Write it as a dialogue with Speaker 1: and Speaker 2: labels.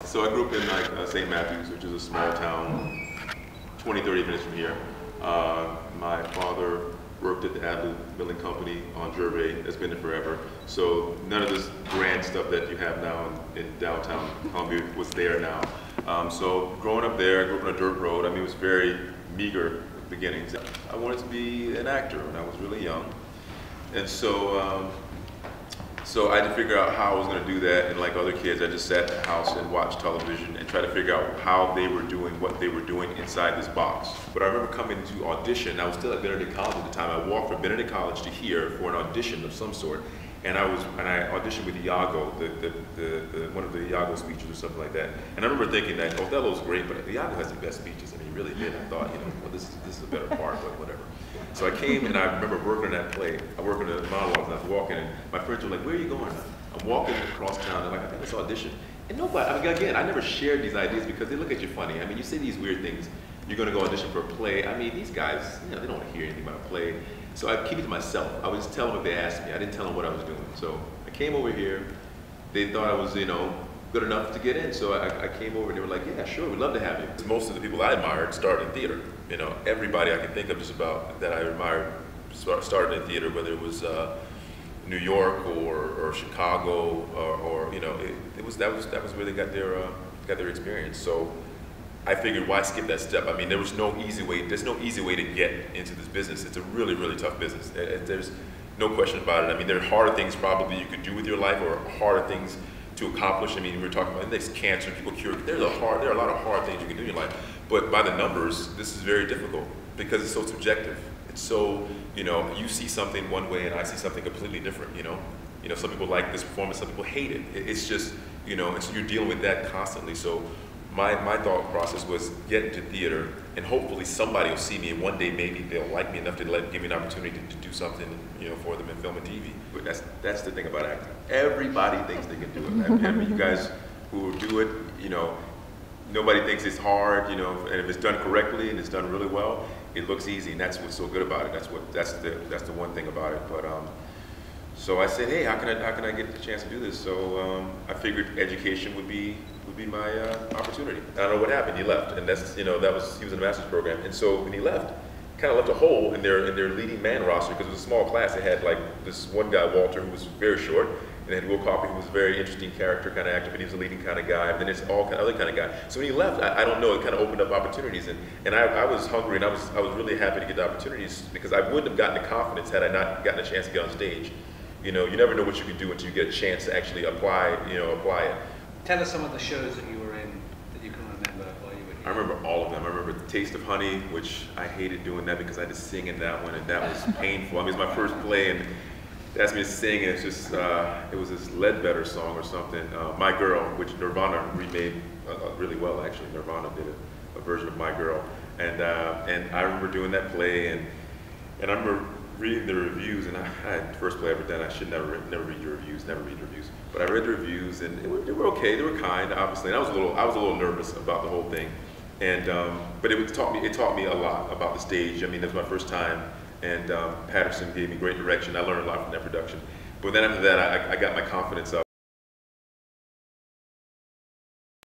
Speaker 1: So I grew up in St. Matthews, which is a small town, 20, 30 minutes from here. My father worked at the Adler Milling Company on Gervais. That's been there forever. So none of this grand stuff that you have now in downtown Columbia was there now. So growing up there, I grew up on a dirt road. I mean, it was very meager beginnings. I wanted to be an actor when I was really young. And so so I had to figure out how I was going to do that, and like other kids, I just sat in the house and watched television and tried to figure out how they were doing what they were doing inside this box. But I remember coming to audition. I was still at Benedict College at the time. I walked from Benedict College to here for an audition of some sort, and I auditioned with Iago, one of the Iago speeches or something like that. And I remember thinking that Othello's great, but Iago has the best speeches, and he really did. I thought, well, this is a better part, but whatever. So I came and I remember working on that play. I worked on the monologues and I was walking, and my friends were like, "Where are you going?" I'm walking across town. They're like, "I think it's audition." And nobody, I mean, again, I never shared these ideas because they look at you funny. I mean, you say these weird things. You're going to go audition for a play. I mean, these guys, they don't want to hear anything about a play. So I keep it to myself. I would just tell them if they asked me. I didn't tell them what I was doing. So I came over here. They thought I was, good enough to get in. So I came over and they were like, "Yeah, sure, we'd love to have you." Most of the people I admired started in theater. Everybody I can think of just about that I admired started in theater, whether it was New York or Chicago or that was where they got their experience. So I figured, why skip that step? I mean, there's no easy way to get into this business. It's a really, really tough business. There's no question about it. I mean, there are harder things probably you could do with your life, or harder things to accomplish. I mean, we were talking about index cancer, people cure. There are a lot of hard things you can do in your life. But by the numbers, this is very difficult because it's so subjective. It's so, you see something one way and I see something completely different, some people like this performance, some people hate it. It's just, and so you're dealing with that constantly. So my thought process was get into theater and hopefully somebody will see me and one day maybe they'll like me enough to give me an opportunity to do something, for them in film and TV. But that's the thing about acting. Everybody thinks they can do it. I mean, you guys who do it, nobody thinks it's hard, and if it's done correctly and it's done really well, it looks easy, and that's what's so good about it. That's the one thing about it. But so I said, hey, how can I get the chance to do this? So I figured education would be my opportunity. I don't know what happened. He left, and he was in a master's program, and so when he left, kind of left a hole in their leading man roster because it was a small class. They had like this one guy, Walter, who was very short. And then Will Coffey, who was a very interesting character, kind of actor, but he was a leading kind of guy. And then it's all kind of other kind of guy. So when he left, I don't know, it kind of opened up opportunities. And I was hungry, and I was really happy to get the opportunities because I wouldn't have gotten the confidence had I not gotten a chance to get on stage. You never know what you can do until you get a chance to actually apply it.
Speaker 2: Tell us some of the shows that you were in that you can remember while you were here.
Speaker 1: I remember all of them. I remember The Taste of Honey, which I hated doing that because I had to sing in that one, and that was painful. I mean, it was my first play, and they asked me to sing, and it's just, it was this Ledbetter song or something, My Girl, which Nirvana remade really well, actually. Nirvana did a version of My Girl. And I remember doing that play, and I remember reading the reviews, and I had the first play I ever done. I should never read your reviews, never read reviews. But I read the reviews, and they were okay, they were kind, obviously. And I was a little nervous about the whole thing. And, but it taught me a lot about the stage. I mean, that was my first time. And Patterson gave me great direction. I learned a lot from that production. But then after that, I got my confidence up.